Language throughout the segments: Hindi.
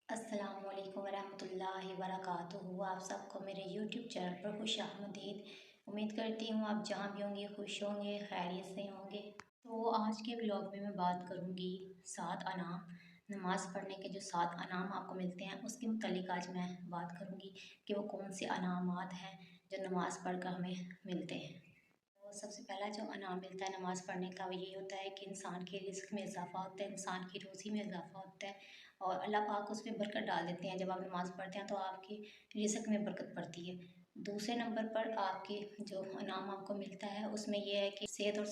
अस्सलामुअलैकुम वरहमतुल्लाहि वबरकातुहू। आप सबको मेरे यूट्यूब चैनल पर खुश आमदीद। उम्मीद करती हूँ आप जहाँ भी होंगे खुश होंगे, खैरियत से होंगे। तो आज के ब्लॉग में मैं बात करूँगी 7 अनाम, नमाज़ पढ़ने के जो 7 अनाम आपको मिलते हैं उसके मुतालिक आज मैं बात करूँगी कि वो कौन से अनामात हैं जो नमाज़ पढ़कर हमें मिलते हैं। तो सबसे पहला जो इनाम मिलता है नमाज़ पढ़ने का वो ये होता है कि इंसान के रिज़्क में इज़ाफ़ा होता है, इंसान की रोज़ी में इज़ाफ़ा होता है और अल्लाह पाक उसमें बरकत डाल देते हैं। जब आप नमाज़ पढ़ते हैं तो आपकी रिज़्क में बरकत पड़ती है। दूसरे नंबर पर आपकी जो इनाम आपको मिलता है उसमें ये है कि सेहत और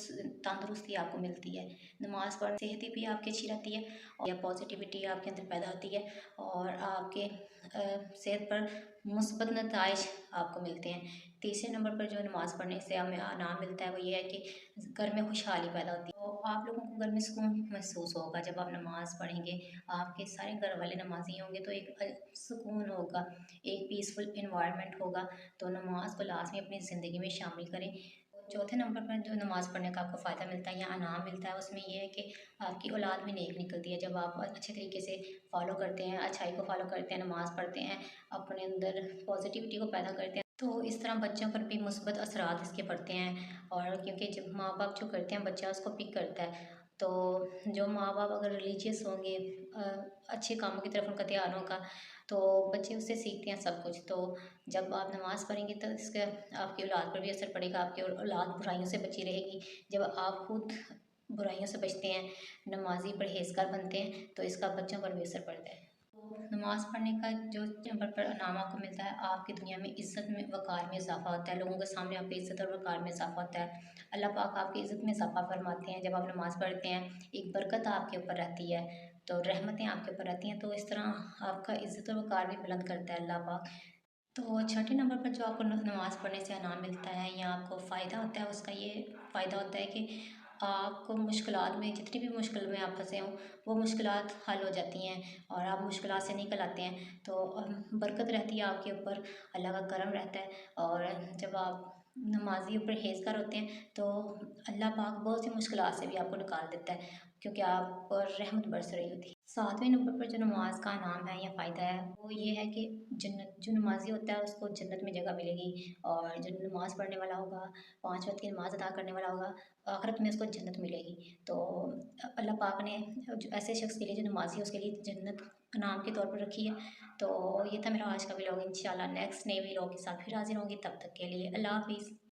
तंदुरुस्ती आपको मिलती है। नमाज़ पढ़ सेहत भी आपकी अच्छी रहती है और या पॉजिटिविटी आपके अंदर पैदा होती है और आपके सेहत पर मुस्बत नताइज आपको मिलते हैं। तीसरे नंबर पर जो नमाज़ पढ़ने से हमें इनाम मिलता है वो ये है कि घर में खुशहाली पैदा होती है। तो आप लोगों को घर में सुकून महसूस होगा जब आप नमाज़ पढ़ेंगे। आपके सारे घर वाले नमाज़ी होंगे तो एक सुकून होगा, एक पीसफुल इन्वायरमेंट होगा। तो नमाज को लाज़मी अपनी ज़िंदगी में शामिल करें। और चौथे नंबर पर जो नमाज़ पढ़ने का आपको फ़ायदा मिलता है या इनाम मिलता है उसमें ये है कि आपकी औलाद भी नेक निकलती है। जब आप अच्छे तरीके से फ़ॉलो करते हैं, अच्छाई को फ़ॉलो करते हैं, नमाज़ पढ़ते हैं, अपने अंदर पॉजिटिविटी को पैदा करते हैं, तो इस तरह बच्चों पर भी मुस्बत असरात इसके पड़ते हैं। और क्योंकि जब माँ बाप जो करते हैं बच्चा उसको पिक करता है। तो जो माँ बाप अगर रिलीजियस होंगे, अच्छे कामों की तरफ उनका ध्यान होगा तो बच्चे उससे सीखते हैं सब कुछ। तो जब आप नमाज़ पढ़ेंगे तो इसका आपकी औलाद पर भी असर पड़ेगा, आपकी औलाद बुराइयों से बची रहेगी। जब आप खुद बुराइयों से बचते हैं, नमाज़ी परहेज़गार बनते हैं तो इसका बच्चों पर भी असर पड़ता है। तो नमाज़ पढ़ने का जो नंबर पर इनाम आपको मिलता है, आपकी दुनिया में इज़्ज़त में वक़ार में इज़ाफ़ा होता है, लोगों के सामने आपकी इज़्ज़त और वक़ार में इज़ाफ़ा होता है। अल्लाह पाक आपकी इज़्ज़त में इज़ाफ़ा फरमाते हैं जब आप नमाज़ पढ़ते हैं, एक बरकत आपके ऊपर रहती है, तो रहमतें आपके ऊपर रहती हैं, तो इस तरह आपका इज़्ज़त और वक़ार भी बुलंद करता है अल्लाह पाक। तो छठे नंबर पर जो आपको नमाज़ पढ़ने से इनाम मिलता है या आपको फ़ायदा होता है उसका ये फ़ायदा होता है कि आपको मुश्किलात में जितनी भी मुश्किल में आप फँसे हों वो मुश्किलात हल हो जाती हैं और आप मुश्किलात से निकल आते हैं। तो बरकत रहती है आपके ऊपर, अल्लाह का करम रहता है। और जब आप नमाज़ी और परहेज़गार होते हैं तो अल्लाह पाक बहुत सी मुश्किलात से भी आपको निकाल देता है क्योंकि आप पर रहमत बरस रही होती है। सातवें नंबर पर जो नमाज का नाम है या फ़ायदा है वो ये है कि जन्नत, जो नमाज़ी होता है उसको जन्नत में जगह मिलेगी। और जो नमाज़ पढ़ने वाला होगा, 5 वक़्त की नमाज़ अदा करने वाला होगा, आखिरत में उसको जन्नत मिलेगी। तो अल्लाह पाक ने जो ऐसे शख्स के लिए जो नमाज़ी है उसके लिए जन्नत इनाम के तौर पर रखी है। तो ये था मेरा आज का व्लॉग। इंशाल्लाह नेक्स्ट नए व्लॉग के साथ फिर हाज़िर होंगी, तब तक के लिए अल्लाह हाफ़िज़।